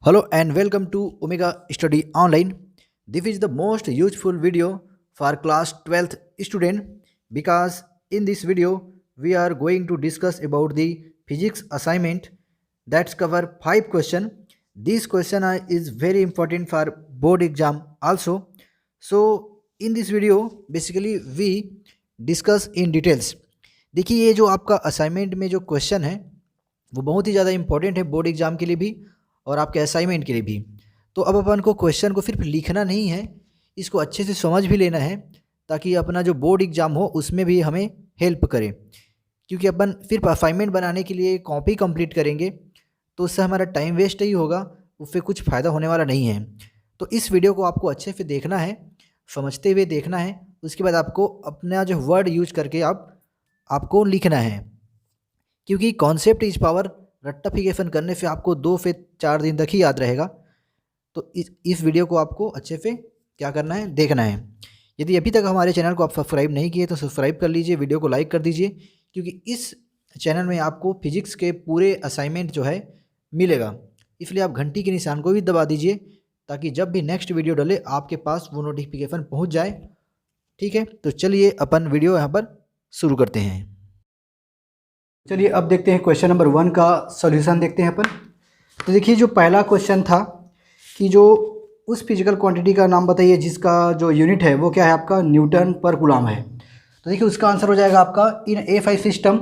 Hello and welcome to Omega Study Online. This is the most useful video for class 12th student because in this video we are going to discuss about the physics assignment that's cover 5 question. This question is very important for board exam also. So in this video basically we discuss in details. देखिए ये जो आपका assignment में जो question है वो बहुत ही ज़्यादा इंपॉर्टेंट है बोर्ड एग्जाम के लिए भी और आपके असाइनमेंट के लिए भी। तो अब अपन को क्वेश्चन को सिर्फ लिखना नहीं है, इसको अच्छे से समझ भी लेना है ताकि अपना जो बोर्ड एग्ज़ाम हो उसमें भी हमें हेल्प करे। क्योंकि अपन सिर्फ असाइनमेंट बनाने के लिए कॉपी कंप्लीट करेंगे तो उससे हमारा टाइम वेस्ट ही होगा, उससे कुछ फ़ायदा होने वाला नहीं है। तो इस वीडियो को आपको अच्छे से देखना है, समझते हुए देखना है। उसके बाद आपको अपना जो वर्ड यूज करके आपको लिखना है, क्योंकि कॉन्सेप्ट इज पावर रट्टाफिकेशन करने से आपको 2 से 4 दिन तक ही याद रहेगा। तो इस वीडियो को आपको अच्छे से क्या करना है, देखना है। यदि अभी तक हमारे चैनल को आप सब्सक्राइब नहीं किए तो सब्सक्राइब कर लीजिए, वीडियो को लाइक कर दीजिए, क्योंकि इस चैनल में आपको फिजिक्स के पूरे असाइनमेंट जो है मिलेगा। इसलिए आप घंटी के निशान को भी दबा दीजिए ताकि जब भी नेक्स्ट वीडियो डले आपके पास वो नोटिफिकेशन पहुँच जाए। ठीक है, तो चलिए अपन वीडियो यहाँ पर शुरू करते हैं। चलिए अब देखते हैं क्वेश्चन नंबर 1 का सॉल्यूशन देखते हैं अपन। तो देखिए जो पहला क्वेश्चन था कि जो उस फिजिकल क्वांटिटी का नाम बताइए जिसका जो यूनिट है वो क्या है आपका न्यूटन पर कूलम है। तो देखिए उसका आंसर हो जाएगा आपका इन A5 सिस्टम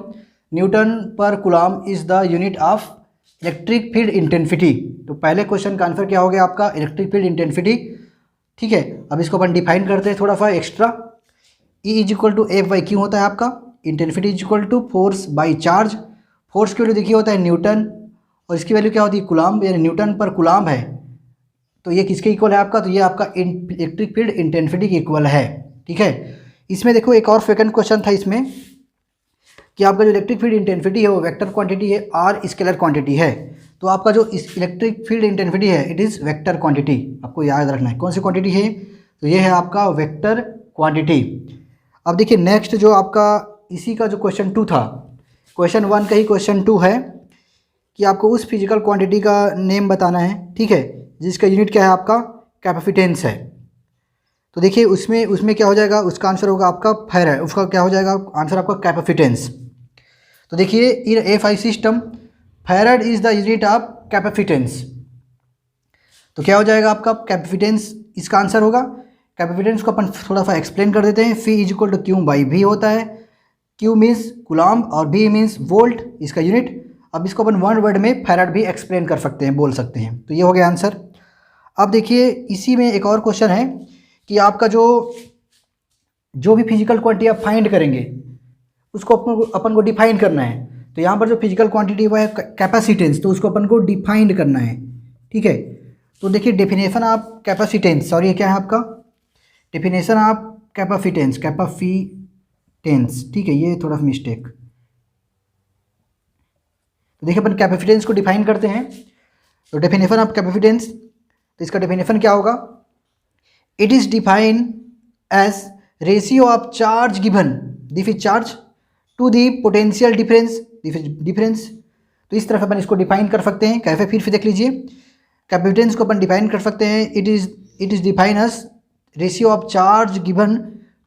न्यूटन पर coulomb is the unit of electric field intensity. तो पहले क्वेश्चन का आंसर क्या हो गया आपका इलेक्ट्रिक फील्ड इंटेंसिटी। ठीक है, अब इसको अपन डिफाइन करते हैं थोड़ा सा extra. E is equal to F by q होता है आपका, intensity is equal to force by charge. Force की वैल्यू देखिए होता है न्यूटन और इसकी वैल्यू क्या होती है कूलम, यानी न्यूटन पर कूलम है। तो ये किसके इक्वल है आपका, तो ये आपका इलेक्ट्रिक फील्ड इंटेंसिटी के इक्वल है। ठीक है, इसमें देखो एक और सेकंड क्वेश्चन था इसमें कि आपका जो इलेक्ट्रिक फील्ड इंटेंसिटी है वो वेक्टर क्वांटिटी है, आर स्केलर क्वांटिटी है। तो आपका जो इस इलेक्ट्रिक फील्ड इंटेंसिटी है इट इज़ वेक्टर क्वांटिटी। आपको याद रखना है कौन सी क्वांटिटी है, तो ये है आपका वेक्टर क्वांटिटी। अब देखिए नेक्स्ट जो आपका इसी का जो क्वेश्चन 2 था, क्वेश्चन 1 का ही क्वेश्चन 2 है कि आपको उस फिजिकल क्वांटिटी का नेम बताना है। ठीक है, जिसका यूनिट क्या है आपका कैपेसिटेंस है। तो देखिए उसमें क्या हो जाएगा, उसका आंसर होगा आपका फैराड। उसका क्या हो जाएगा आंसर आपका कैपेसिटेंस। तो देखिए इन A5 system farad is the unit of capacitance. तो क्या हो जाएगा आपका कैपेसिटेंस, इसका आंसर होगा। कैपेसिटेंस को अपन थोड़ा सा एक्सप्लेन कर देते हैं। Phi is equal to q by V होता है, क्यू मीन्स कूलम और बी मीन्स वोल्ट, इसका यूनिट। अब इसको अपन वन वर्ड में फैराड भी एक्सप्लेन कर सकते हैं, बोल सकते हैं। तो ये हो गया आंसर। अब देखिए इसी में एक और क्वेश्चन है कि आपका जो भी फिजिकल क्वांटिटी आप फाइंड करेंगे उसको अपन को डिफाइन करना है। तो यहाँ पर जो फिजिकल क्वांटिटी वो है कैपेसिटेंस, तो उसको अपन को डिफाइंड करना है। ठीक है, तो देखिए डेफिनेशन ऑफ कैपेसिटेंस, सॉरी क्या है आपका डेफिनेशन ऑफ कैपेसिटेंस, ठीक है, ये थोड़ा मिस्टेक। तो देखिए अपन कैपेसिटेंस को डिफाइन करते हैं। तो डेफिनेशन ऑफ कैपेसिटेंस, तो इसका डेफिनेशन क्या होगा, it is define as ratio of charge given this is charge to the potential difference. तो इस तरफ अपन इसको डिफाइन कर सकते हैं। कैसे, फिर देख लीजिए कैपेसिटेंस को अपन डिफाइन कर सकते हैं। It is define as ratio of charge given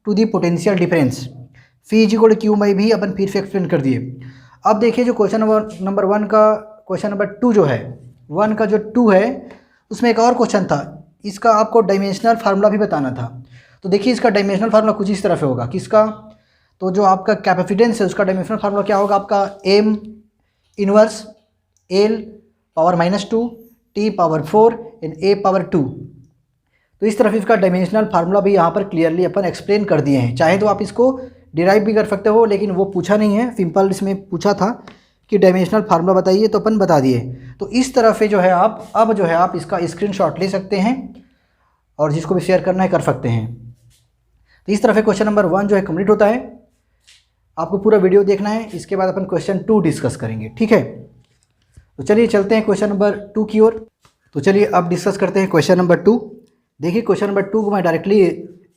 to the potential difference. Phi is equal to q by भी अपन फिर से एक्सप्लेन कर दिए। अब देखिए जो क्वेश्चन नंबर 1 का क्वेश्चन नंबर 2 जो है 1 का जो 2 है उसमें एक और क्वेश्चन था, इसका आपको डायमेंशनल फार्मूला भी बताना था। तो देखिए इसका डायमेंशनल फार्मूला कुछ इस तरह से होगा, किसका, तो जो आपका कैपेसिटेंस है उसका डायमेंशनल फार्मूला क्या होगा आपका M inverse L power -2 T power 4 and A power 2। तो इस तरफ इसका डायमेंशनल फार्मूला भी यहाँ पर क्लियरली अपन एक्सप्लेन कर दिए हैं। चाहे तो आप इसको डिराइव भी कर सकते हो, लेकिन वो पूछा नहीं है, सिंपल इसमें पूछा था कि डायमेंशनल फार्मूला बताइए तो अपन बता दिए। तो इस तरह से जो है आप इसका स्क्रीनशॉट ले सकते हैं और जिसको भी शेयर करना है कर सकते हैं। तो इस तरह से क्वेश्चन नंबर 1 जो है कंप्लीट होता है। आपको पूरा वीडियो देखना है, इसके बाद अपन क्वेश्चन 2 डिस्कस करेंगे। ठीक है, तो चलिए चलते हैं क्वेश्चन नंबर 2 की ओर। तो चलिए अब डिस्कस करते हैं क्वेश्चन नंबर 2। देखिए क्वेश्चन नंबर 2 को मैं डायरेक्टली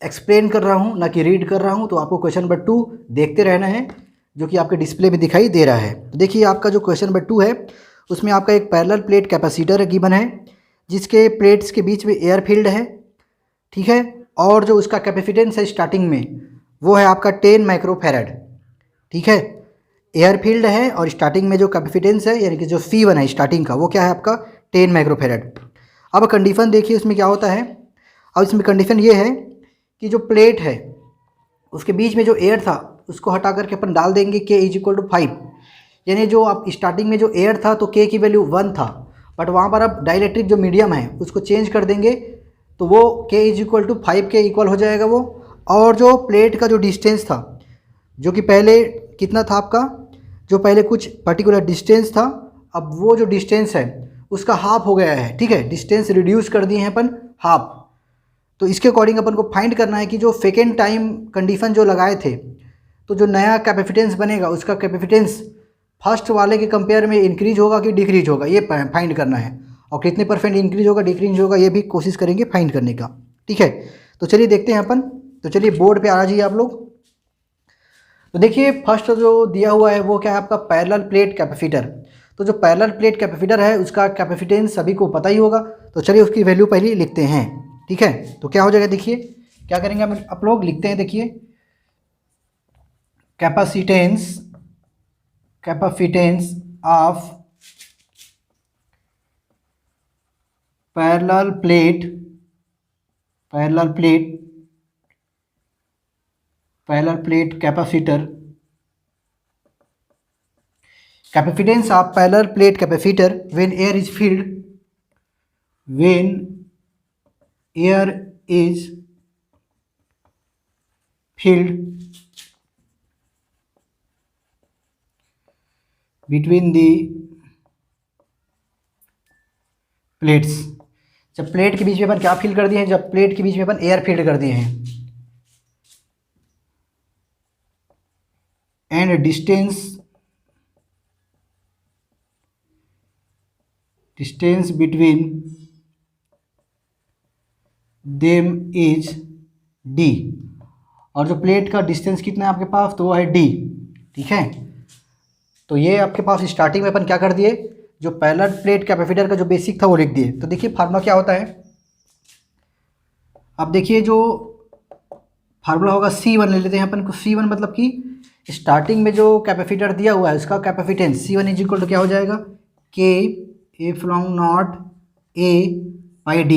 एक्सप्लेन कर रहा हूँ, ना कि रीड कर रहा हूँ। तो आपको क्वेश्चन नंबर 2 देखते रहना है, जो कि आपके डिस्प्ले में दिखाई दे रहा है। तो देखिए आपका जो क्वेश्चन नंबर 2 है उसमें आपका एक पैरेलल प्लेट कैपेसिटर गिवन है। जिसके प्लेट्स के बीच में एयर फील्ड है, ठीक है, और जो उसका कैपेसिटेंस है स्टार्टिंग में वो है आपका 10 माइक्रोफैरड, ठीक है। एयर फील्ड है और स्टार्टिंग में जो कैपेसिटेंस है यानी कि जो C1 है स्टार्टिंग का वो क्या है आपका 10 माइक्रोफैरड। अब कंडीशन देखिए उसमें क्या होता है। अब इसमें कंडीशन ये है कि जो प्लेट है उसके बीच में जो एयर था उसको हटा करके अपन डाल देंगे K = 5, यानी जो आप स्टार्टिंग में जो एयर था तो K की वैल्यू 1 था, बट वहाँ पर अब डाइलेक्ट्रिक जो मीडियम है उसको चेंज कर देंगे तो वो K = 5 के इक्वल हो जाएगा वो। और जो प्लेट का जो डिस्टेंस था जो कि पहले कितना था आपका, जो पहले कुछ पर्टिकुलर डिस्टेंस था अब वो जो डिस्टेंस है उसका हाफ हो गया है, ठीक है, डिस्टेंस रिड्यूस कर दिए हैं अपन हाफ। तो इसके अकॉर्डिंग अपन को फाइंड करना है कि जो सेकेंड टाइम कंडीशन जो लगाए थे तो जो नया कैपेसिटेंस बनेगा उसका कैपेसिटेंस फर्स्ट वाले के कंपेयर में इंक्रीज होगा कि डिक्रीज होगा, ये फाइंड करना है। और कितने % इंक्रीज होगा डिक्रीज होगा ये भी कोशिश करेंगे फाइंड करने का, ठीक है। तो चलिए देखते हैं अपन। तो चलिए बोर्ड पे आ जाइए आप लोग। तो देखिए फर्स्ट जो दिया हुआ है वो क्या है आपका पैरेलल प्लेट कैपेसिटर। तो जो पैरेलल प्लेट कैपेसिटर है उसका कैपेसिटेंस सभी को पता ही होगा, तो चलिए उसकी वैल्यू पहले लिखते हैं, ठीक है। तो क्या हो जाएगा देखिए क्या करेंगे आप लोग लिखते हैं, देखिए capacitance of parallel plate capacitor, capacitance of parallel plate capacitor when air is filled between the plates। जब प्लेट के बीच में अपन क्या फिल कर दिए हैं, जब प्लेट के बीच में अपन एयर फिल कर दिए हैं, and distance between them is d, और जो प्लेट का डिस्टेंस कितना है आपके पास तो वो है d, ठीक है। तो ये आपके पास स्टार्टिंग में अपन क्या कर दिए, जो पैरेलल प्लेट कैपेसिटर का जो बेसिक था वो लिख दिए। तो देखिए फार्मूला क्या होता है, अब देखिए जो फार्मूला होगा C1 ले लेते हैं अपन को। C1 मतलब कि स्टार्टिंग में जो कैपेसिटर दिया हुआ है उसका कैपेसिटेंस C1 = क्या हो जाएगा K ε0 A/d,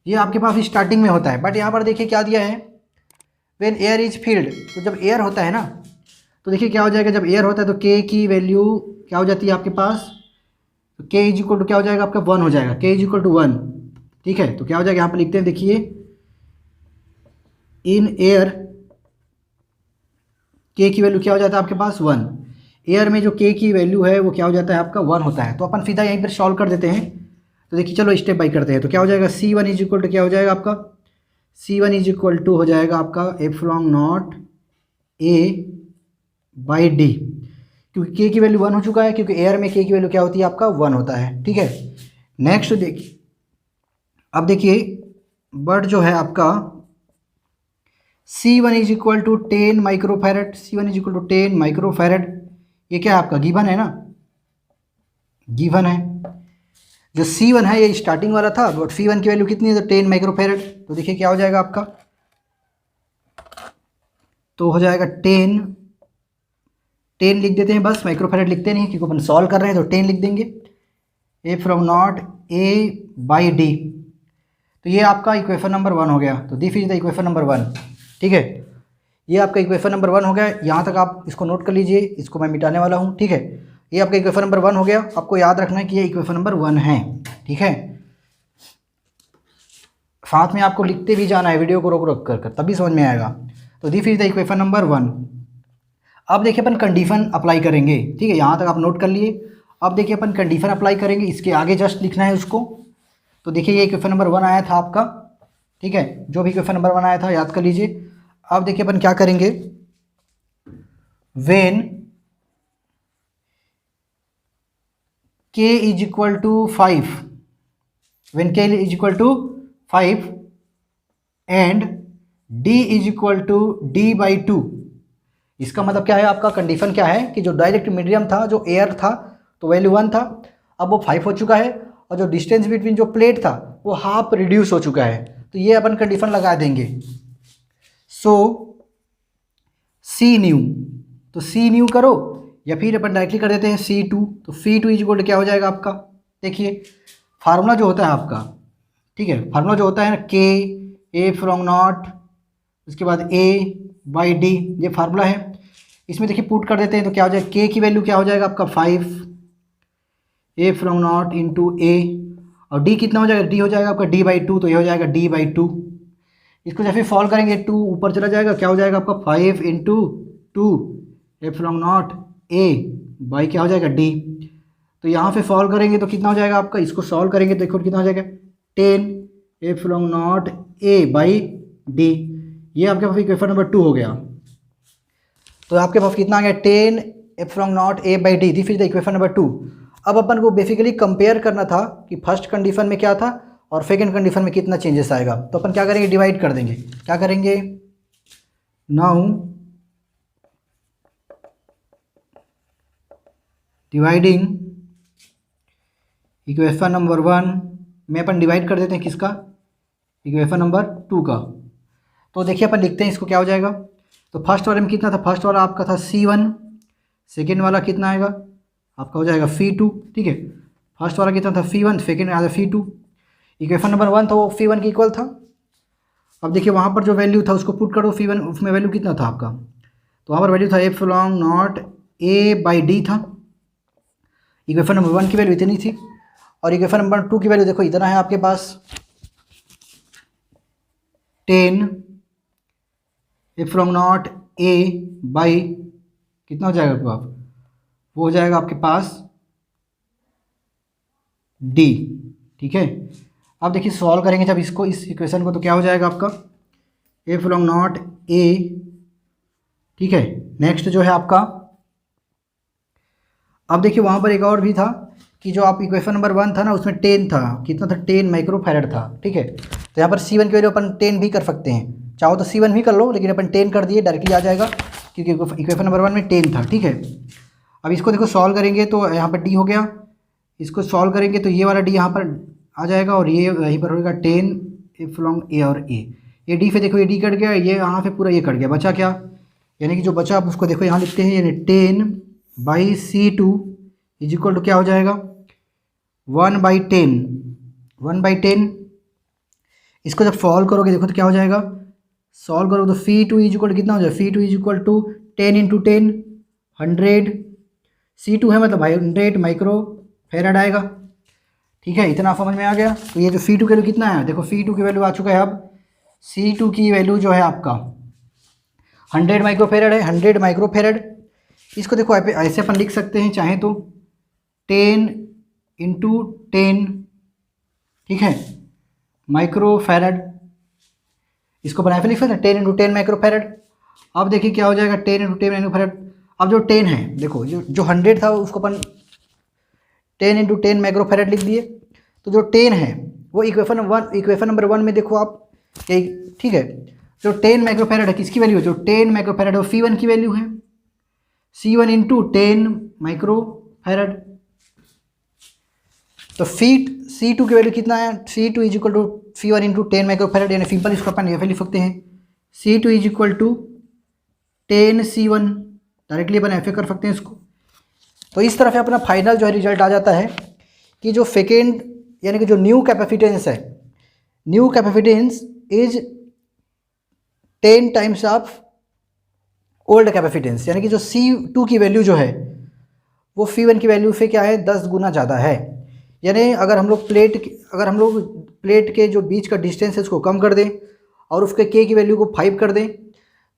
ये आपके पास स्टार्टिंग में होता है। बट यहाँ पर देखिए क्या दिया है, व्हेन एयर इज फिल्ड, तो जब एयर होता है ना तो देखिए क्या हो जाएगा, जब एयर होता है तो K की वैल्यू क्या हो जाती है आपके पास, तो K = क्या हो जाएगा आपका 1 हो जाएगा, K = 1, ठीक है। तो क्या हो जाएगा यहाँ पर लिखते हैं, देखिए इन एयर K की वैल्यू क्या हो जाता है आपके पास 1, एयर में जो K की वैल्यू है वो क्या हो जाता है आपका 1 होता है। तो अपन सीधा यहीं पर सॉल्व कर देते हैं। तो देखिए चलो स्टेप बाय करते हैं। तो क्या हो जाएगा C1 = क्या हो जाएगा आपका, C1 = हो जाएगा आपका ε0 A/d, क्योंकि K की वैल्यू 1 हो चुका है, क्योंकि एयर में K की वैल्यू क्या होती है आपका 1 होता है, ठीक है। नेक्स्ट देखिए, अब देखिए बट जो है आपका C1 = 10 माइक्रोफैरड, C1 = 10 माइक्रोफैरड, ये क्या है आपका गिवन है ना, गिवन है। जो C1 है ये स्टार्टिंग वाला था, बट C1 की वैल्यू कितनी है तो 10 माइक्रोफैरड। तो देखिए क्या हो जाएगा आपका, तो हो जाएगा 10 लिख देते हैं बस, माइक्रोफैरड लिखते नहीं क्योंकि अपन सॉल्व कर रहे हैं, तो 10 लिख देंगे ε0 A/d। तो ये आपका इक्वेशन नंबर 1 हो गया। तो this is the equation number 1, ठीक है। ये आपका इक्वेशन नंबर 1 हो गया। यहाँ तक आप इसको नोट कर लीजिए, इसको मैं मिटाने वाला हूँ, ठीक है। ये आपका इक्वेशन नंबर 1 हो गया। आपको याद रखना है कि ये इक्वेशन नंबर 1 है, ठीक है। साथ में आपको लिखते भी जाना है, वीडियो को रोक रोक कर तभी समझ में आएगा। तो this is the equation number 1। अब देखिए अपन कंडीशन अप्लाई करेंगे, ठीक है, यहाँ तक आप नोट कर लिए। अब देखिए अपन कंडीशन अप्लाई करेंगे, इसके आगे जस्ट लिखना है उसको। तो देखिए ये इक्वेशन नंबर 1 आया था आपका, ठीक है, जो भी इक्वेशन नंबर 1 आया था याद कर लीजिए। अब देखिए अपन क्या करेंगे, when K = 5, when K = 5 and D = d/2, इसका मतलब क्या है, आपका कंडीशन क्या है कि जो डायरेक्ट मीडियम था, जो एयर था तो वैल्यू 1 था, अब वो 5 हो चुका है, और जो डिस्टेंस बिटवीन जो प्लेट था वो हाफ रिड्यूस हो चुका है। तो ये अपन कंडीशन लगा देंगे। सो सी न्यू, तो सी न्यू करो या फिर अपन डायरेक्टली कर देते हैं सी टू। तो सी टू इज इक्वल टू क्या हो जाएगा आपका, देखिए फार्मूला जो होता है आपका, ठीक है, फार्मूला जो होता है ना के ए फ्रॉम नॉट, उसके बाद ए बाई डी, ये फार्मूला है। इसमें देखिए पुट कर देते हैं तो क्या हो जाएगा, के की वैल्यू क्या हो जाएगा आपका 5, ए फ्रॉम नॉट इंटू ए, और डी कितना हो जाएगा, डी हो जाएगा आपका डी बाई टू, तो ये हो जाएगा डी बाई टू। इसको जब फिर सॉल्व करेंगे 2 ऊपर चला जाएगा, क्या हो जाएगा आपका 5 into 2 A from naught A by क्या हो जाएगा डी। तो यहाँ पे सॉल्व करेंगे तो कितना हो जाएगा आपका, इसको सॉल्व करेंगे तो देखो कितना हो जाएगा 10 A from naught A by D. ये आपके पास इक्वेशन नंबर 2 हो गया। तो आपके पास कितना आ गया 10 A from naught A by D, this is the equation number 2। अब अपन को बेसिकली कंपेयर करना था कि फर्स्ट कंडीशन में क्या था और सेकंड कंडीशन में कितना चेंजेस आएगा। तो अपन क्या करेंगे, डिवाइड कर देंगे। क्या करेंगे, नाउ डिवाइडिंग इक्वेशन नंबर 1 में अपन डिवाइड कर देते हैं किसका, इक्वेशन नंबर 2 का। तो देखिए अपन लिखते हैं इसको, क्या हो जाएगा। तो फर्स्ट वाले में कितना था, फर्स्ट वाला आपका था C1, सेकेंड वाला कितना आएगा आपका हो जाएगा C2, ठीक है। फर्स्ट वाला कितना था C1, सेकेंड आया C2। इक्वेशन नंबर 1 था वो C1 के इक्वल था। अब देखिए वहाँ पर जो वैल्यू था उसको पुट करो C1, उसमें वैल्यू कितना था आपका, तो वहाँ पर वैल्यू था epsilon not A by D था। इक्वेशन नंबर 1 की वैल्यू इतनी थी और इक्वेशन नंबर 2 की वैल्यू देखो इतना है आपके पास 10 एप्सिलॉन नॉट ए बाई कितना हो जाएगा आपको, वो हो जाएगा आपके पास डी, ठीक है। अब देखिए सॉल्व करेंगे जब इसको, इस इक्वेशन को, तो क्या हो जाएगा आपका एप्सिलॉन नॉट ए, ठीक है। नेक्स्ट जो है आपका, अब देखिए वहाँ पर एक और भी था कि जो आप इक्वेशन नंबर 1 था ना उसमें 10 था, कितना था 10 माइक्रोफैरड था, ठीक है। तो यहाँ पर C1 की वैल्यू अपन 10 भी कर सकते हैं, चाहो तो C1 भी कर लो, लेकिन अपन 10 कर दिए डायरेक्टली आ जाएगा क्योंकि इक्वेशन नंबर 1 में 10 था, ठीक है। अब इसको देखो सॉल्व करेंगे तो यहाँ पर D हो गया, इसको सॉल्व करेंगे तो ये वाला D यहाँ पर आ जाएगा और ये यहीं पर होगा 10 एप्सिलॉन ए और ए, ये D पे देखो ये D कट गया, ये यहाँ पे पूरा ये कट गया, बचा क्या, यानी कि जो बचा आप उसको देखो यहाँ लिखते हैं, यानी 10 by C2 is equal to क्या हो जाएगा 1/10, 1/10। इसको जब सॉल्व करोगे देखो तो क्या हो जाएगा, सॉल्व करो तो C2 इज इक्वल टू कितना हो जाएगा, C2 is equal to 10 into 10 100, C2 है मतलब भाई 100 माइक्रो फेराड आएगा, ठीक है। इतना समझ में आ गया। तो ये जो C2 की वैल्यू कितना है, देखो C2 की वैल्यू आ चुका है, अब C2 की वैल्यू जो है आपका 100 माइक्रोफेरड है, 100 माइक्रोफेरड। इसको देखो ऐसे अपन लिख सकते हैं चाहे तो 10 इंटू 10, ठीक है, माइक्रोफेरड। इसको बना फिर लिख सकते हैं 10 इंटू 10 माइक्रोफेरड। अब देखिए क्या हो जाएगा 10 इंटू 10 माइक्रोफेरड। अब जो 10 है देखो, जो 100 था उसको अपन 10 इंटू 10 माइक्रोफेरड लिख दिए। तो जो 10 है वो इक्वेशन नंबर 1 में देखो आप, ठीक है। जो 10 माइक्रोफेरड है किसकी वैल्यू है, जो 10 माइक्रोफेरड है वो C1 की वैल्यू है, C1 इंटू 10 माइक्रोफेरड। तो C2 की वैल्यू कितना है, C2 is equal to C1 into 10 microfarad, यानी सिंपल इसको अपन ये लिख सकते हैं C2 is equal to 10 C1, directly अपन ऐसे कर सकते हैं इसको। तो इस तरह से अपना फाइनल जो है रिजल्ट आ जाता है कि जो सेकेंड यानी कि जो न्यू कैपेसिटेंस है, new capacitance is 10 times of old capacitance, यानी कि जो C2 की वैल्यू जो है वो C1 की वैल्यू से क्या है 10 गुना ज़्यादा है। यानी अगर हम लोग प्लेट के जो बीच का डिस्टेंस है उसको कम कर दें और उसके K की वैल्यू को 5 कर दें,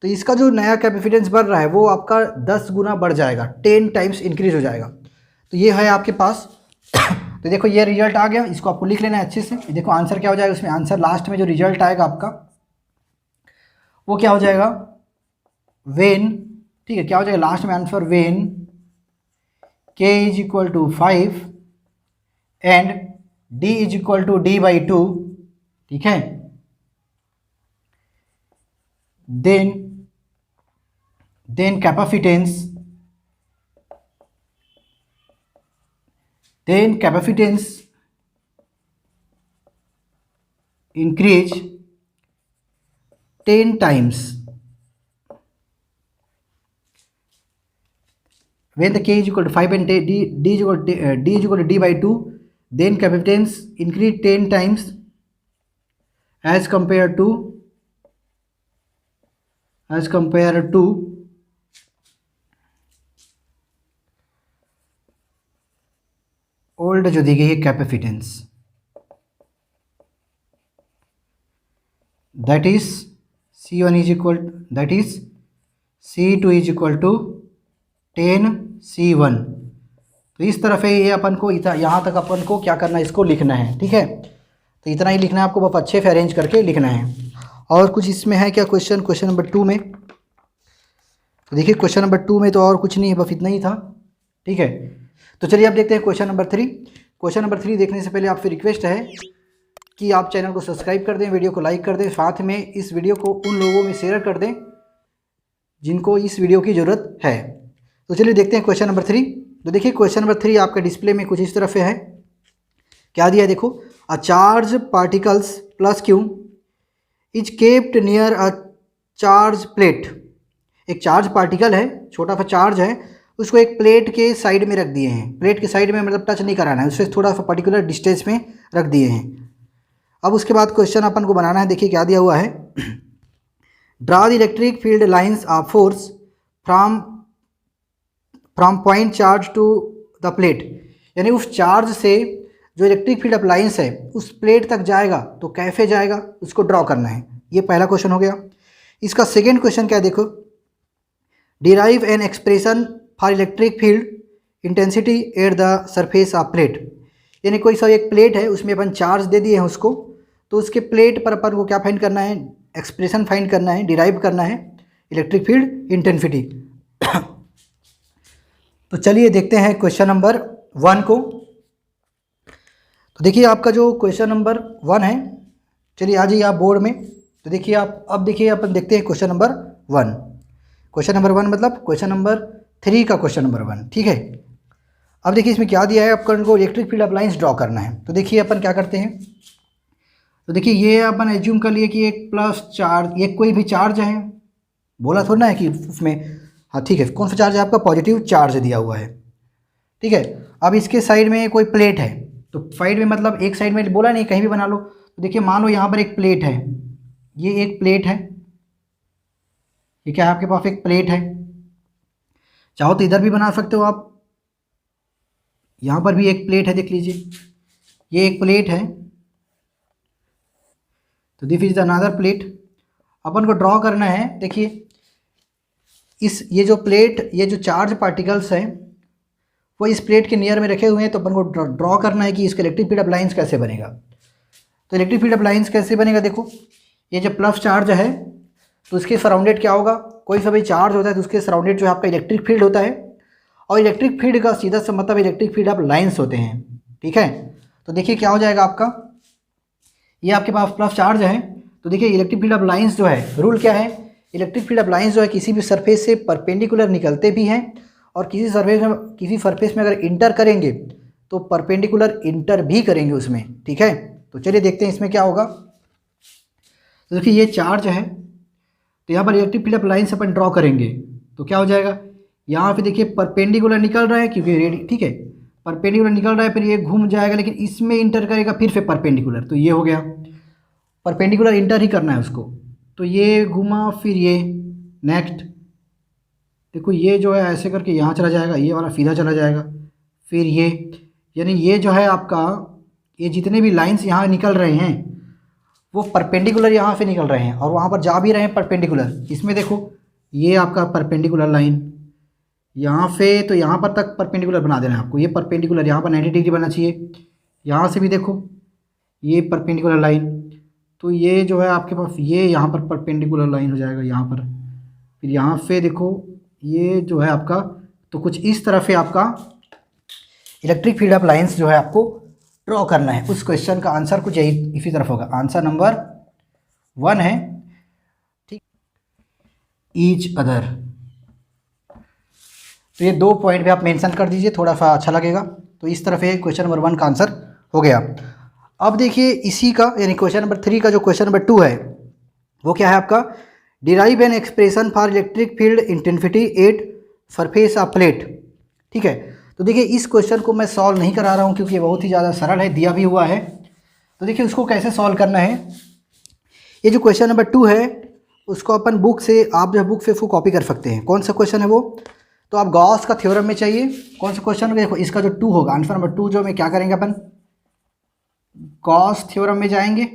तो इसका जो नया कैपेसिटेंस बढ़ रहा है वो आपका 10 गुना बढ़ जाएगा, 10 टाइम्स इंक्रीज हो जाएगा। तो ये है आपके पास। तो देखो ये रिजल्ट आ गया, इसको आपको लिख लेना है अच्छे से। देखो आंसर क्या हो जाएगा, उसमें आंसर लास्ट में जो रिजल्ट आएगा आपका वो क्या हो जाएगा, वेन, ठीक है, क्या हो जाएगा लास्ट में answer, when K is equal to 5 and D is equal to D/2, ठीक है। then capacitance increase 10 times when the k is equal to 5 and d is equal to d by 2, then capacitance increase 10 times as compared to old जो दी गई है capacitance, that is C1 is equal, that is C2 is equal to 10C1। तो इस तरफ है ये अपन को यहाँ तक अपन को क्या करना है, इसको लिखना है। ठीक है, तो इतना ही लिखना है आपको, बहुत अच्छे से अरेंज करके लिखना है। और कुछ इसमें है क्या क्वेश्चन नंबर 2 में? तो देखिए क्वेश्चन नंबर 2 में तो और कुछ नहीं है, बस इतना ही था। ठीक है, तो चलिए अब देखते हैं क्वेश्चन नंबर 3। क्वेश्चन नंबर 3 देखने से पहले आपसे रिक्वेस्ट है कि आप चैनल को सब्सक्राइब कर दें, वीडियो को लाइक कर दें, साथ में इस वीडियो को उन लोगों में शेयर कर दें जिनको इस वीडियो की ज़रूरत है। तो चलिए देखते हैं क्वेश्चन नंबर 3। तो देखिए क्वेश्चन नंबर 3 आपका डिस्प्ले में कुछ इस तरह से है। क्या दिया है देखो, a charge particles plus Q is kept near a charge plate. एक चार्ज पार्टिकल है, छोटा सा चार्ज है, उसको एक प्लेट के साइड में रख दिए हैं। प्लेट के साइड में मतलब टच नहीं कराना है, उससे थोड़ा सा पर्टिकुलर डिस्टेंस में रख दिए हैं। अब उसके बाद क्वेश्चन अपन को बनाना है। देखिए क्या दिया हुआ है, draw the electric field lines of force from point charge to the plate. यानी उस चार्ज से जो इलेक्ट्रिक फील्ड अप्लाइंस है उस प्लेट तक जाएगा, तो कैसे जाएगा उसको ड्रॉ करना है। ये पहला क्वेश्चन हो गया। इसका सेकेंड क्वेश्चन क्या है देखो, derive an expression for electric field intensity at the surface of plate. यानी कोई सा एक प्लेट है, उसमें अपन चार्ज दे दिए हैं उसको, तो उसके प्लेट पर अपन को क्या फाइंड करना है, एक्सप्रेशन फाइंड करना है, डिराइव करना है इलेक्ट्रिक फील्ड इंटेंसिटी। तो चलिए देखते हैं क्वेश्चन नंबर 1 को। तो देखिए आपका जो क्वेश्चन नंबर 1 है, चलिए आ जाइए आप बोर्ड में। तो देखिए आप, अब देखिए अपन देखते हैं क्वेश्चन नंबर 1। क्वेश्चन नंबर 1 मतलब क्वेश्चन नंबर 3 का क्वेश्चन नंबर 1। ठीक है, अब देखिए इसमें क्या दिया है, अपन को इलेक्ट्रिक फील्ड अप्लाइंस ड्रॉ करना है। तो देखिए अपन क्या करते हैं, तो देखिए ये अपन एज्यूम कर लिए कि एक प्लस चार्ज, एक कोई भी चार्ज है, बोला थोड़ा ना है कि उसमें, हाँ ठीक है, कौन सा चार्ज है आपका, पॉजिटिव चार्ज दिया हुआ है। ठीक है, अब इसके साइड में कोई प्लेट है, तो साइड में मतलब एक साइड में बोला नहीं, कहीं भी बना लो। तो देखिए मान लो यहाँ पर एक प्लेट है, ये एक प्लेट है, ये क्या है आपके पास एक प्लेट है। चाहो तो इधर भी बना सकते हो आप, यहाँ पर भी एक प्लेट है, देख लीजिए ये एक प्लेट है। तो this is the another plate. अपन को ड्रॉ करना है। देखिए ये जो प्लेट, ये जो चार्ज पार्टिकल्स हैं वो इस प्लेट के नियर में रखे हुए हैं। तो अपन को ड्रॉ करना है कि इसका इलेक्ट्रिक फील्ड अप्लाइंस कैसे बनेगा। तो इलेक्ट्रिक फील्ड अप्लाइंस कैसे बनेगा, देखो ये जो प्लस चार्ज है तो उसके सराउंडेड क्या होगा, कोई सा भी चार्ज होता है तो उसके सराउंडेड जो है आपका इलेक्ट्रिक फील्ड होता है। और इलेक्ट्रिक फील्ड का सीधा सा मतलब इलेक्ट्रिक फील्ड ऑफ लाइंस होते हैं। ठीक है, तो देखिए क्या हो जाएगा आपका, ये आपके पास प्लस चार्ज है, तो देखिए इलेक्ट्रिक फील्ड ऑफ लाइंस जो है, रूल क्या है, इलेक्ट्रिक फील्ड ऑफ लाइंस जो है किसी भी सरफेस से परपेंडिकुलर निकलते भी हैं, और किसी सरफेस में अगर इंटर करेंगे तो परपेंडिकुलर इंटर भी करेंगे उसमें। ठीक है, तो चलिए देखते हैं इसमें क्या होगा। तो देखिए ये चार्ज है, तो यहाँ पर electric field of lines upon draw करेंगे तो क्या हो जाएगा, यहाँ पे देखिए परपेंडिकुलर निकल रहा है क्योंकि रेडी, ठीक है, परपेंडिकुलर निकल रहा है, फिर ये घूम जाएगा लेकिन इसमें इंटर करेगा फिर से परपेंडिकुलर, तो ये हो गया, परपेंडिकुलर इंटर ही करना है उसको। तो ये घूमा, फिर ये नेक्स्ट, देखो ये जो है ऐसे करके यहाँ चला जाएगा, ये वाला सीधा चला जाएगा, फिर ये, यानी ये जो है आपका, ये जितने भी लाइंस यहाँ निकल रहे हैं वो परपेंडिकुलर यहाँ से निकल रहे हैं और वहाँ पर जा भी रहे हैं परपेंडिकुलर। इसमें देखो ये आपका परपेंडिकुलर लाइन यहाँ से तो यहाँ पर तक परपेंडिकुलर बना देना है आपको, ये परपेंडिकुलर यहाँ पर 90 डिग्री बनना चाहिए। यहाँ से भी देखो ये परपेंडिकुलर लाइन, तो ये जो है आपके पास ये यहाँ पर परपेंडिकुलर लाइन हो जाएगा यहाँ पर, फिर यहाँ से देखो ये जो है आपका, तो कुछ इस तरह से आपका इलेक्ट्रिक फील्ड ऑफ लाइंस जो है आपको ड्रॉ करना है। उस क्वेश्चन का आंसर कुछ यही इसी तरफ होगा, आंसर नंबर 1 है। ठीक, ईच अदर, तो ये 2 पॉइंट भी आप मेंशन कर दीजिए, थोड़ा सा अच्छा लगेगा। तो इस तरफ ये क्वेश्चन नंबर 1 का आंसर हो गया। अब देखिए इसी का यानी क्वेश्चन नंबर 3 का जो क्वेश्चन नंबर 2 है वो क्या है आपका, derive an expression for electric field intensity at surface of plate. ठीक है, तो देखिए इस क्वेश्चन को मैं सॉल्व नहीं करा रहा हूँ क्योंकि बहुत ही ज़्यादा सरल है, दिया भी हुआ है। तो देखिए उसको कैसे सॉल्व करना है, ये जो क्वेश्चन नंबर 2 है उसको अपन बुक से, आप जो बुक से उसको कॉपी कर सकते हैं। कौन सा क्वेश्चन है वो, तो आप गॉस का थ्योरम में चाहिए। कौन सा क्वेश्चन, देखो इसका जो 2 होगा, आंसर नंबर 2 जो में क्या करेंगे अपन, गॉस थ्योरम में जाएंगे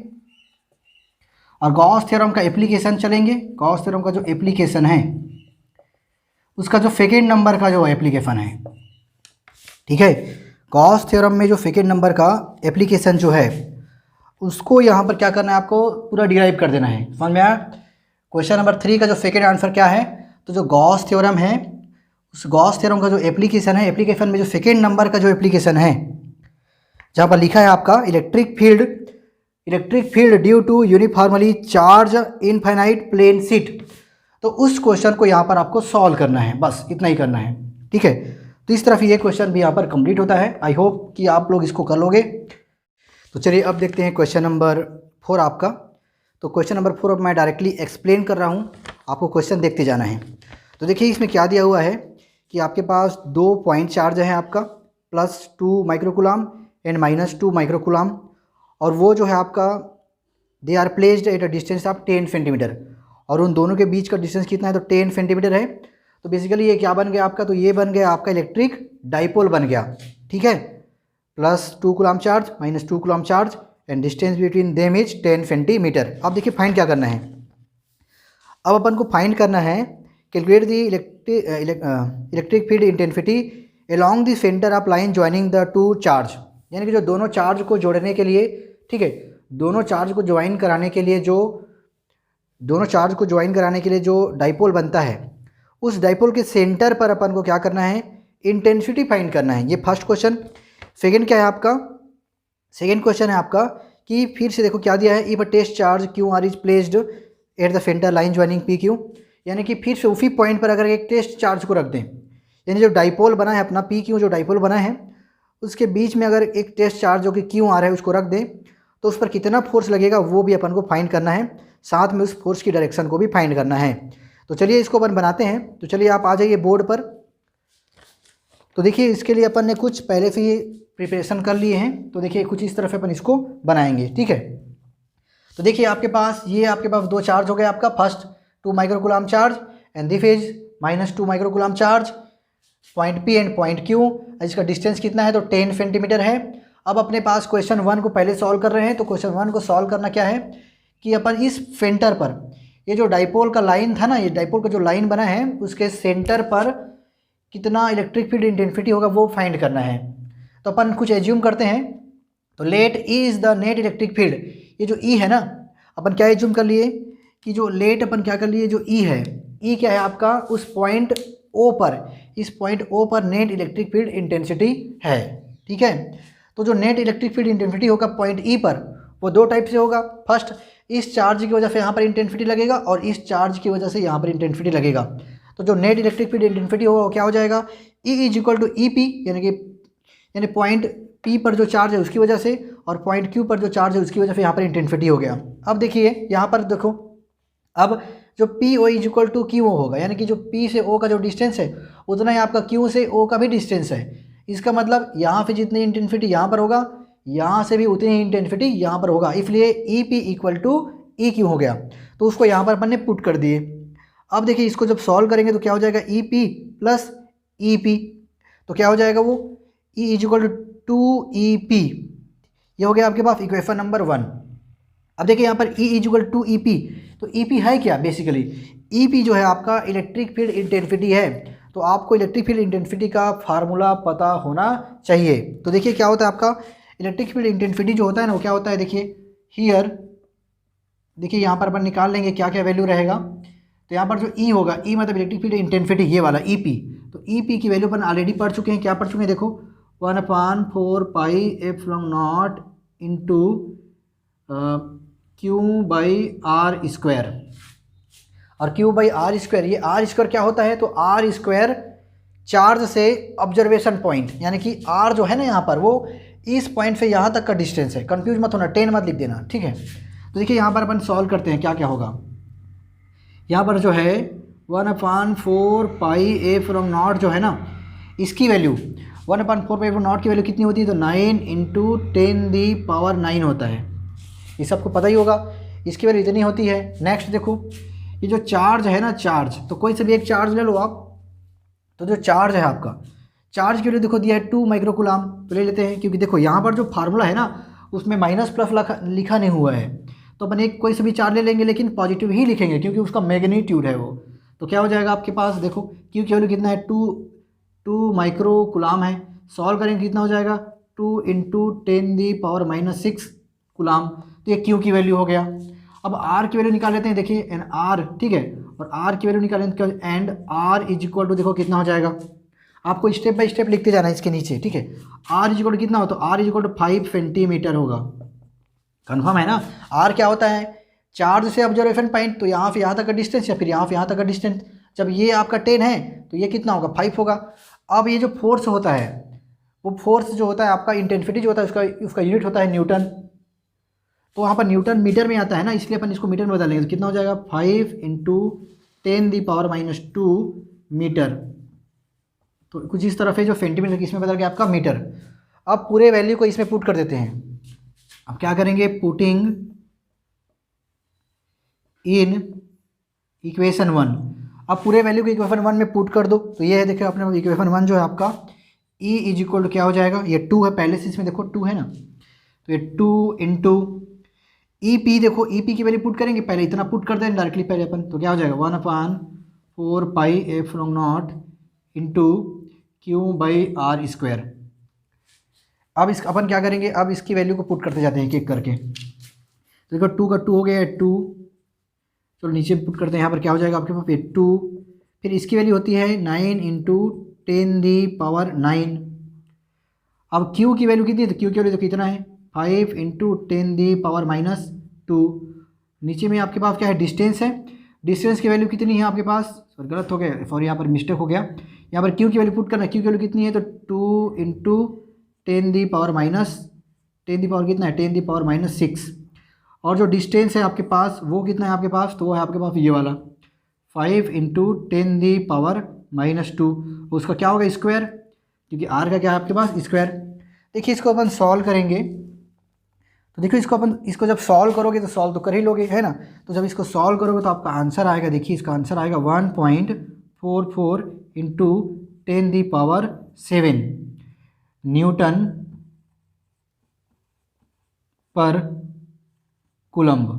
और गॉस थ्योरम का एप्लीकेशन चलेंगे। गॉस थ्योरम का जो एप्लीकेशन है उसका जो सेकेंड नंबर का जो एप्लीकेशन है, ठीक है, गॉस थ्योरम में जो सेकेंड नंबर का एप्लीकेशन जो है उसको यहाँ पर क्या करना है, आपको पूरा डिराइव कर देना है। समझ में आया। क्वेश्चन नंबर 3 का जो सेकेंड आंसर क्या है, तो जो गॉस थ्योरम है उस गॉस थ्योरम का जो एप्लीकेशन है, एप्लीकेशन में जो सेकेंड नंबर का जो एप्लीकेशन है जहाँ पर लिखा है आपका electric field due to uniformly charge infinite plane sheet, तो उस क्वेश्चन को यहाँ पर आपको सॉल्व करना है, बस इतना ही करना है। ठीक है, तो इस तरफ ये क्वेश्चन भी यहाँ पर कंप्लीट होता है। आई होप कि आप लोग इसको कर लोगे। तो चलिए अब देखते हैं क्वेश्चन नंबर 4 आपका। तो क्वेश्चन नंबर 4 अब मैं डायरेक्टली एक्सप्लेन कर रहा हूँ, आपको क्वेश्चन देखते जाना है। तो देखिए इसमें क्या दिया हुआ है कि आपके पास 2 पॉइंट चार्ज है आपका, +2 माइक्रोकूलम एंड -2 माइक्रोकूलम, और वो जो है आपका they are placed at a distance of 10 centimetre, और उन दोनों के बीच का डिस्टेंस कितना है, तो 10 सेंटीमीटर है। तो बेसिकली ये क्या बन गया आपका, तो ये बन गया आपका इलेक्ट्रिक डाइपोल बन गया। ठीक है, +2 coulomb charge -2 coulomb charge and distance between them is 10 centimetre. अब देखिए फाइंड क्या करना है, अब अपन को फाइंड करना है calculate the electric field intensity along the centre of line joining the 2 charge, यानी कि जो दोनों चार्ज को जोड़ने के लिए, ठीक है, दोनों चार्ज को ज्वाइन कराने के लिए जो डाइपोल बनता है, उस डाइपोल के सेंटर पर अपन को क्या करना है, इंटेंसिटी फाइंड करना है। ये फर्स्ट क्वेश्चन। सेकंड क्या है आपका, सेकंड क्वेश्चन है आपका कि फिर से देखो क्या दिया है, if a test charge q R is placed at the centre line joining P Q, यानी कि फिर से उसी पॉइंट पर अगर एक टेस्ट चार्ज को रख दें, यानी जो डाइपोल बना है अपना पी क्यू, जो डाइपोल बना है उसके बीच में अगर एक टेस्ट चार्ज जो कि क्यू आ रहा है उसको रख दें, तो उस पर कितना फोर्स लगेगा वो भी अपन को फाइंड करना है, साथ में उस फोर्स की डायरेक्शन को भी फाइंड करना है। तो चलिए इसको अपन बनाते हैं। तो चलिए आप आ जाइए बोर्ड पर। तो देखिए इसके लिए अपन ने कुछ पहले से ही प्रिपरेशन कर लिए हैं। तो देखिए कुछ इस तरह से अपन इसको बनाएंगे। ठीक है, तो देखिए आपके पास 2 चार्ज हो गए आपका, first 2 microcoulomb charge and this is -2 microcoulomb charge, point P and point Q, इसका डिस्टेंस कितना है, तो 10 सेंटीमीटर है। अब अपने पास क्वेश्चन 1 को पहले सॉल्व कर रहे हैं। तो क्वेश्चन 1 को सॉल्व करना क्या है कि अपन इस सेंटर पर, ये जो डाइपोल का लाइन था ना, ये डाइपोल का जो लाइन बना है उसके सेंटर पर कितना इलेक्ट्रिक फील्ड इंटेंसिटी होगा वो फाइंड करना है। तो अपन कुछ एज्यूम करते हैं। तो let E is the net electric field, ये जो ई है ना, अपन क्या एज्यूम कर लिए कि जो लेट अपन क्या कर लिए, जो ई है, ई क्या है आपका, उस पॉइंट ओ पर, इस पॉइंट ओ पर नेट इलेक्ट्रिक फील्ड इंटेंसिटी है। ठीक है, तो जो नेट इलेक्ट्रिक फील्ड इंटेंसिटी होगा पॉइंट ई पर, वो 2 टाइप से होगा। फर्स्ट, इस चार्ज की वजह से यहाँ पर इंटेंसिटी लगेगा और इस चार्ज की वजह से यहाँ पर इंटेंसिटी लगेगा। तो जो नेट इलेक्ट्रिक फील्ड इंटेंसिटी होगा वो क्या हो जाएगा, E is equal to E P, यानी पॉइंट P पर जो चार्ज है उसकी वजह से और पॉइंट Q पर जो चार्ज है उसकी वजह से यहाँ पर इंटेंसिटी हो गया। अब देखिए यहाँ पर देखो, अब जो P O is equal to Q O होगा, यानी कि जो P से O का जो डिस्टेंस है उतना ही आपका Q से O का भी डिस्टेंस है। इसका मतलब यहाँ पे जितनी इंटेंसिटी यहाँ पर होगा, यहाँ से भी उतनी ही इंटेंसिटी यहाँ पर होगा, इसलिए E P equal to E Q हो गया। तो उसको यहाँ पर अपन ने पुट कर दिए। अब देखिए इसको जब सॉल्व करेंगे तो क्या हो जाएगा, E P plus E P, तो क्या हो जाएगा वो, E is equal to 2EP, ये हो गया आपके पास इक्वेशन नंबर 1। अब देखिए यहाँ पर E is equal to EP, तो EP है क्या, बेसिकली EP जो है आपका इलेक्ट्रिक फील्ड इंटेंसिटी है। तो आपको इलेक्ट्रिक फील्ड इंटेंसिटी का फार्मूला पता होना चाहिए। तो देखिए क्या होता है आपका इलेक्ट्रिक फील्ड इंटेंसिटी जो होता है ना, वो क्या होता है, देखिए हियर, देखिए यहाँ पर अपन निकाल लेंगे क्या क्या वैल्यू रहेगा। तो यहाँ पर जो E होगा, E मतलब इलेक्ट्रिक फील्ड इंटेंसिटी, ये वाला EP, तो EP की वैल्यू अपन ऑलरेडी पढ़ चुके हैं। क्या पढ़ चुके हैं, देखो 1/4 pi epsilon not into Q/r², और Q/r², ये r² क्या होता है, तो r² चार्ज से ऑब्जर्वेशन पॉइंट, यानी कि r जो है ना यहाँ पर वो इस पॉइंट से यहाँ तक का डिस्टेंस है, कंफ्यूज मत होना, 10 मत लिख देना, ठीक है। तो देखिए यहाँ पर अपन सॉल्व करते हैं, क्या क्या होगा। यहाँ पर जो है 1/4 पाई ए फ्रॉम नॉट जो है ना, इसकी वैल्यू 1/4 पाई फ्रॉम नॉट की वैल्यू कितनी होती है, तो 9 × 10⁹ होता है, ये सबको पता ही होगा, इसकी वैल्यू इतनी होती है। नेक्स्ट देखो ये जो चार्ज है ना, चार्ज, तो कोई से भी एक चार्ज ले लो आप, तो जो चार्ज है आपका, चार्ज की वैल्यू देखो दिया है 2 माइक्रोकूलम, तो ले लेते हैं, क्योंकि देखो यहाँ पर जो फार्मूला है ना उसमें माइनस प्लस लिखा नहीं हुआ है, तो अपन एक कोई से भी चार्ज ले लेंगे लेकिन पॉजिटिव ही लिखेंगे क्योंकि उसका मैग्नीट्यूड है वो। तो क्या हो जाएगा आपके पास, देखो क्यू की वैल्यू कितना है, 2 माइक्रोकूलम है, सॉल्व करेंगे कितना हो जाएगा, 2 × 10⁻⁶ कूलम, तो ये क्यू की वैल्यू हो गया। अब आर की वैल्यू निकाल लेते हैं, देखिए एन आर, ठीक है, और आर की वैल्यू निकालें तो and R is equal to, देखो कितना हो जाएगा, आपको स्टेप बाय स्टेप लिखते जाना है इसके नीचे, ठीक है। आर इज इक्वल टू कितना हो, तो R is equal to 5 centimetre होगा, कन्फर्म है ना। आर क्या होता है, चार्ज से ऑब्जर्वेशन पॉइंट, तो यहाँ से यहाँ तक का डिस्टेंस या फिर यहाँ से यहाँ तक का डिस्टेंस, जब ये आपका 10 है तो ये कितना होगा, 5 होगा। अब ये जो फोर्स होता है, वो फोर्स जो होता है आपका, इंटेंसिटी जो होता है उसका यूनिट होता है न्यूटन, तो वहाँ पर न्यूटन मीटर में आता है ना, इसलिए अपन इसको मीटर में बदल लेंगे, तो कितना हो जाएगा 5 × 10⁻² मीटर, तो कुछ इस तरफ है जो सेंटीमीटर की, इसमें बदल गया आपका मीटर। अब पूरे वैल्यू को इसमें पुट कर देते हैं, अब क्या करेंगे, पुटिंग इन इक्वेशन 1, अब पूरे वैल्यू को इक्वेशन 1 में पुट कर दो, तो ये है, देखिए अपने इक्वेशन 1 जो है आपका, E इज इक्वल टू क्या हो जाएगा, ये 2 है पहले से, इसमें देखो 2 है ना, तो ये 2 × EP, देखो EP की वैल्यू पुट करेंगे, पहले इतना पुट कर दें डायरेक्टली पहले अपन, तो क्या हो जाएगा 1/4 पाई ए फ्रॉम नॉट Q/r²। अब इस अपन क्या करेंगे, अब इसकी वैल्यू को पुट करते जाते हैं एक एक करके, तो देखो 2 का 2 हो गया, 2, चलो नीचे पुट करते हैं, यहाँ पर क्या हो जाएगा आपके पास, 2, फिर इसकी वैल्यू होती है 9 × 10⁹। अब Q की वैल्यू कितनी है, तो Q की वैल्यू तो कितना है, 5 × 10⁻²। नीचे में आपके पास क्या है, डिस्टेंस है, डिस्टेंस की वैल्यू कितनी है आपके पास, सॉरी गलत हो गया, सॉरी यहाँ पर मिस्टेक हो गया, यहाँ पर Q की वैल्यू पुट करना, Q की वैल्यू कितनी है, तो 2 × 10⁻, कितना है 10⁻⁶, और जो डिस्टेंस है आपके पास वो कितना है आपके पास, तो वो है आपके पास ये वाला 5 × 10⁻², उसका क्या होगा स्क्वायर, क्योंकि आर का क्या है आपके पास स्क्वायर। देखिए इसको अपन सॉल्व करेंगे, तो देखो इसको जब सॉल्व करोगे तो सॉल्व तो कर ही लोगे, है ना, तो जब इसको सॉल्व करोगे तो आपका आंसर आएगा, देखिए इसका आंसर आएगा 1.44 × 10⁻⁷ न्यूटन पर कूलम्ब।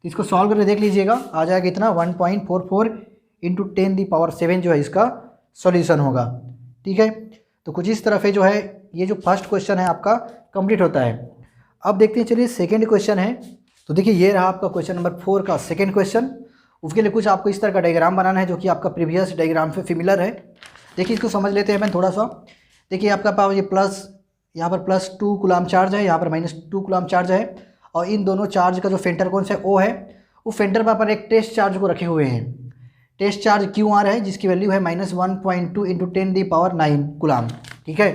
तो इसको सॉल्व करके देख लीजिएगा, आ जाएगा इतना 1.44 × 10⁻⁷ जो है इसका सॉल्यूशन होगा, ठीक है। तो कुछ इस तरह से जो है ये जो फर्स्ट क्वेश्चन है आपका कंप्लीट होता है। अब देखते हैं, चलिए सेकंड क्वेश्चन है, तो देखिए ये रहा आपका क्वेश्चन नंबर 4 का सेकंड क्वेश्चन। उसके लिए कुछ आपको इस तरह का डायग्राम बनाना है जो कि आपका प्रीवियस डायग्राम से सिमिलर है। देखिए इसको समझ लेते हैं मैं थोड़ा सा। देखिए आपका पास ये प्लस, यहाँ पर +2 कूलम चार्ज है, यहाँ पर -2 कूलम चार्ज है, और इन दोनों चार्ज का जो सेंटर कौन सा है, O है, उस सेंटर पर अपन एक टेस्ट चार्ज को रखे हुए हैं। टेस्ट चार्ज QR है जिसकी वैल्यू है -1.2 × 10⁹ कूलम, ठीक है।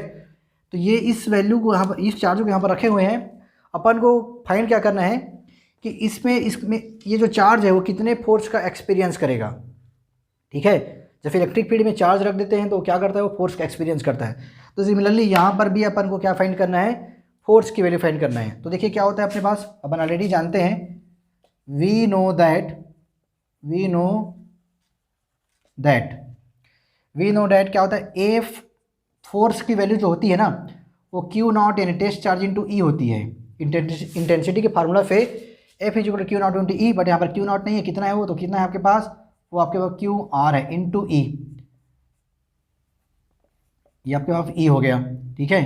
तो ये इस वैल्यू को यहाँ पर, इस चार्ज को यहाँ पर रखे हुए हैं। अपन को फाइंड क्या करना है कि इसमें ये जो चार्ज है वो कितने फोर्स का एक्सपीरियंस करेगा, ठीक है। जब इलेक्ट्रिक फील्ड में चार्ज रख देते हैं तो क्या करता है, वो फोर्स का एक्सपीरियंस करता है। तो सिमिलरली यहाँ पर भी अपन को क्या फाइंड करना है, फोर्स की वैल्यू फाइंड करना है। तो देखिए क्या होता है अपने पास, अपन ऑलरेडी जानते हैं, वी नो दैट क्या होता है, एफ फोर्स की वैल्यू जो होती है ना वो Q0 यानी टेस्ट चार्ज इंटू E होती है। इंटेंसिटी के फार्मूला से F is equal to Q0 into E, but यहाँ पर Q0 नहीं है, कितना है वो, तो कितना है आपके पास, वो आपके पास QR है इंटू E, ये आपके पास E हो गया, ठीक है।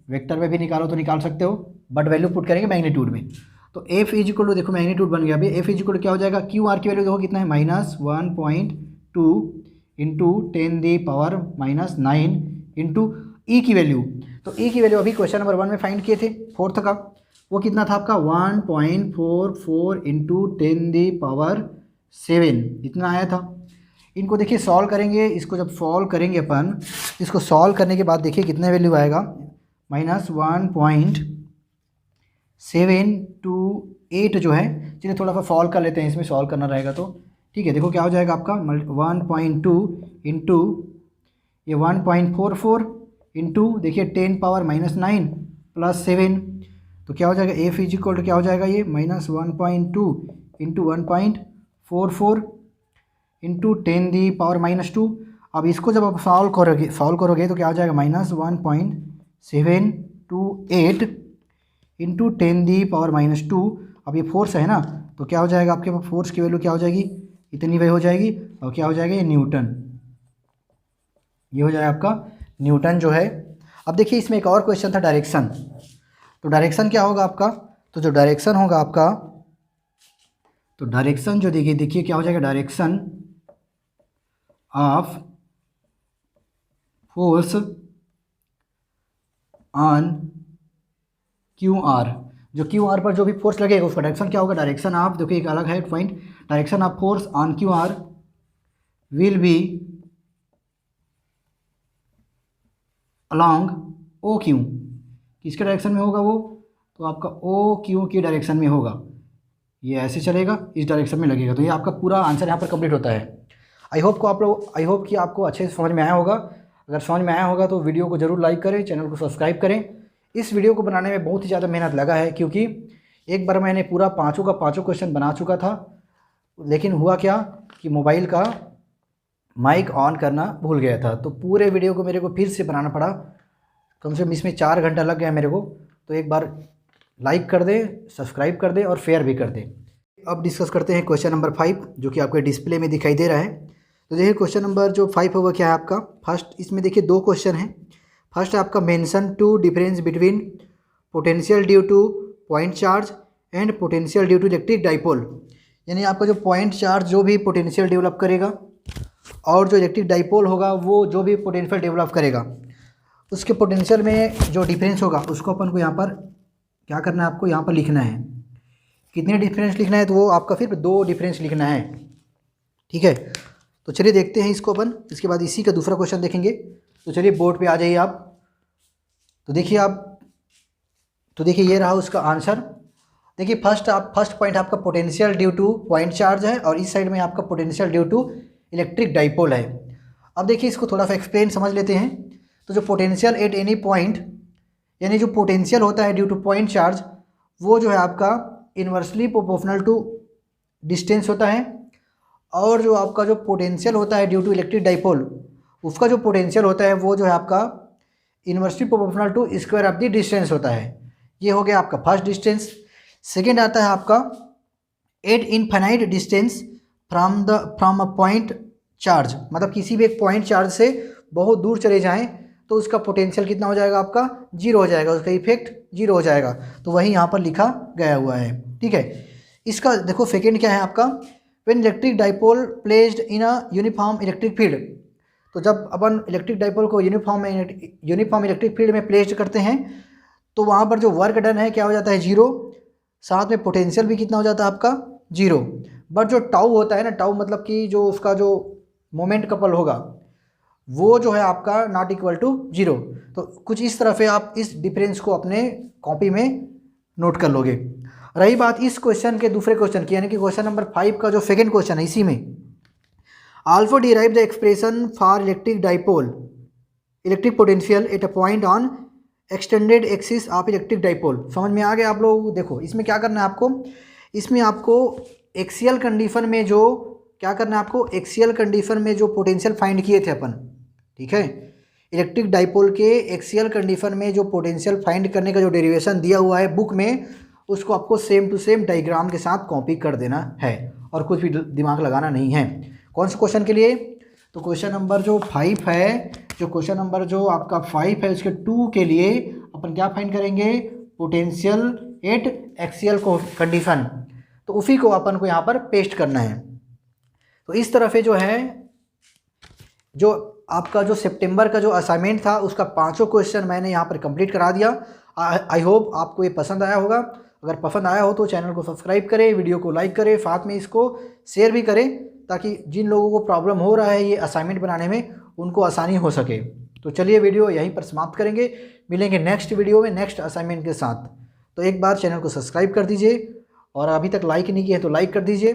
वेक्टर में भी निकालो तो निकाल सकते हो, बट वैल्यू पुट करेंगे मैग्नीट्यूड में। तो F इज इक्वल टू, देखो मैग्नीट्यूड बन गया अभी, F इज इक्वल टू क्या हो जाएगा, QR की वैल्यू देखो कितना है, -1.2 × 10⁻⁹ इंटू E की वैल्यू। तो E की वैल्यू अभी क्वेश्चन नंबर 1 में फाइंड किए थे, फोर्थ का, वो कितना था आपका 1.44 × 10⁻⁷, इतना आया था। इनको देखिए सॉल्व करेंगे, इसको जब सॉल्व करेंगे अपन, इसको सॉल्व करने के बाद देखिए कितने वैल्यू आएगा, -1.728 जो है, चलिए थोड़ा सा सॉल्व कर लेते हैं, इसमें सॉल्व करना रहेगा तो ठीक है। देखो क्या हो जाएगा आपका 1.2 इंटू ये 1.44 इंटू देखिए 10 पावर -9 प्लस 7, तो क्या हो जाएगा एफ इज इक्वल टू क्या हो जाएगा ये -1.2 इंटू 1.44 इंटू 10 दी पावर -2। अब इसको जब आप सॉल्व करोगे तो क्या हो जाएगा -1.728 इंटू 10 दी पावर -2। अब ये फोर्स है ना, तो क्या हो जाएगा आपके पास फोर्स की वैल्यू क्या हो जाएगी, इतनी वही हो जाएगी, और क्या हो जाएगा ये न्यूटन, ये हो जाएगा आपका न्यूटन जो है। अब देखिए इसमें एक और क्वेश्चन था डायरेक्शन, तो डायरेक्शन क्या होगा आपका, तो जो डायरेक्शन होगा आपका, तो डायरेक्शन जो देखिए क्या हो जाएगा, direction of force on q are, जो क्यू आर पर जो भी फोर्स लगेगा उसका डायरेक्शन क्या होगा, डायरेक्शन ऑफ, देखिए एक अलग है point, direction of force on q R will be along O Q, किसके डायरेक्शन में होगा वो, तो आपका ओ क्यू की डायरेक्शन में होगा, ये ऐसे चलेगा, इस डायरेक्शन में लगेगा। तो ये आपका पूरा आंसर यहाँ पर कंप्लीट होता है। आई होप कि आपको अच्छे से समझ में आया होगा। अगर समझ में आया होगा तो वीडियो को ज़रूर लाइक करें, चैनल को सब्सक्राइब करें। इस वीडियो को बनाने में बहुत ही ज़्यादा मेहनत लगा है, क्योंकि एक बार मैंने पूरा पाँचों का पाँचों क्वेश्चन बना चुका था, लेकिन हुआ क्या कि मोबाइल का माइक ऑन करना भूल गया था, तो पूरे वीडियो को मेरे को फिर से बनाना पड़ा, कम से कम इसमें 4 घंटा लग गया मेरे को। तो एक बार लाइक कर दें, सब्सक्राइब कर दें और शेयर भी कर दें। अब डिस्कस करते हैं क्वेश्चन नंबर 5, जो कि आपके डिस्प्ले में दिखाई दे रहा है। तो देखिए क्वेश्चन नंबर जो 5 होगा क्या है आपका, फर्स्ट इसमें देखिए 2 क्वेश्चन हैं। फर्स्ट है आपका mention two difference between potential due to point charge and potential due to electric dipole, यानी आपका जो पॉइंट चार्ज जो भी पोटेंशियल डेवलप करेगा और जो इलेक्ट्रिक डाइपोल होगा वो जो भी पोटेंशियल डेवलप करेगा, उसके पोटेंशियल में जो डिफरेंस होगा उसको अपन को यहाँ पर क्या करना है, आपको यहाँ पर लिखना है। कितने डिफरेंस लिखना है, तो वो आपका फिर 2 डिफरेंस लिखना है, ठीक है। तो चलिए देखते हैं इसको अपन, इसके बाद इसी का दूसरा क्वेश्चन देखेंगे। तो चलिए बोर्ड पे आ जाइए आप, तो देखिए ये रहा उसका आंसर। देखिए फर्स्ट पॉइंट आपका potential due to point charge है, और इस साइड में आपका potential due to electric dipole है। अब देखिए इसको थोड़ा सा एक्सप्लेन समझ लेते हैं। तो जो पोटेंशियल एट एनी पॉइंट, यानी जो पोटेंशियल होता है ड्यू टू पॉइंट चार्ज, वो जो है आपका इन्वर्सली प्रोपोर्शनल टू डिस्टेंस होता है, और जो आपका जो पोटेंशियल होता है ड्यू टू इलेक्ट्रिक डाइपोल, उसका जो पोटेंशियल होता है वो जो है आपका inversely proportional to square of the distance होता है। ये हो गया आपका फर्स्ट डिस्टेंस। सेकेंड आता है आपका eight infinite distance from a point charge, मतलब किसी भी एक पॉइंट चार्ज से बहुत दूर चले जाएं तो उसका पोटेंशियल कितना हो जाएगा, आपका 0 हो जाएगा, उसका इफेक्ट 0 हो जाएगा। तो वही यहाँ पर लिखा गया हुआ है, ठीक है। इसका देखो सेकेंड क्या है आपका, when electric dipole placed in a uniform electric field, तो जब अपन इलेक्ट्रिक डाइपोल को यूनिफॉर्म इलेक्ट्रिक फील्ड में प्लेस्ड करते हैं तो वहाँ पर जो वर्क डन है क्या हो जाता है 0, साथ में पोटेंशियल भी कितना हो जाता है आपका 0। बट जो टाउ होता है ना, टाउ मतलब कि जो उसका जो मोमेंट कपल होगा वो जो है आपका नॉट इक्वल टू 0। तो कुछ इस तरह से आप इस डिफरेंस को अपने कॉपी में नोट कर लोगे। रही बात इस क्वेश्चन के दूसरे क्वेश्चन की, यानी कि क्वेश्चन नंबर 5 का जो सेकंड क्वेश्चन है, इसी में also derive the expression for electric dipole electric potential at a point on extended axis of electric dipole. समझ में आ गया आप लोग। देखो इसमें क्या करना है आपको, इसमें आपको एक्सियल कंडीशन में जो क्या करना है, आपको एक्सियल कंडीशन में जो पोटेंशियल फाइंड किए थे अपन, ठीक है, इलेक्ट्रिक डाइपोल के एक्सियल कंडीशन में जो पोटेंशियल फाइंड करने का जो डेरिवेशन दिया हुआ है बुक में, उसको आपको सेम टू सेम डायग्राम के साथ कॉपी कर देना है, और कुछ भी दिमाग लगाना नहीं है। कौन से क्वेश्चन के लिए, तो क्वेश्चन नंबर जो 5 है, जो क्वेश्चन नंबर जो आपका 5 है उसके 2 के लिए अपन क्या फाइंड करेंगे, पोटेंशियल एट एक्सियल कंडीशन, तो उसी को अपन को यहाँ पर पेस्ट करना है। तो इस तरह से जो है, जो आपका जो सितंबर का जो असाइनमेंट था उसका 5 क्वेश्चन मैंने यहाँ पर कंप्लीट करा दिया। आई होप आपको ये पसंद आया होगा। अगर पसंद आया हो तो चैनल को सब्सक्राइब करें, वीडियो को लाइक करें, साथ में इसको शेयर भी करें, ताकि जिन लोगों को प्रॉब्लम हो रहा है ये असाइनमेंट बनाने में उनको आसानी हो सके। तो चलिए वीडियो यहीं पर समाप्त करेंगे, मिलेंगे नेक्स्ट वीडियो में नेक्स्ट असाइनमेंट के साथ। तो एक बार चैनल को सब्सक्राइब कर दीजिए और अभी तक लाइक नहीं किया है तो लाइक कर दीजिए।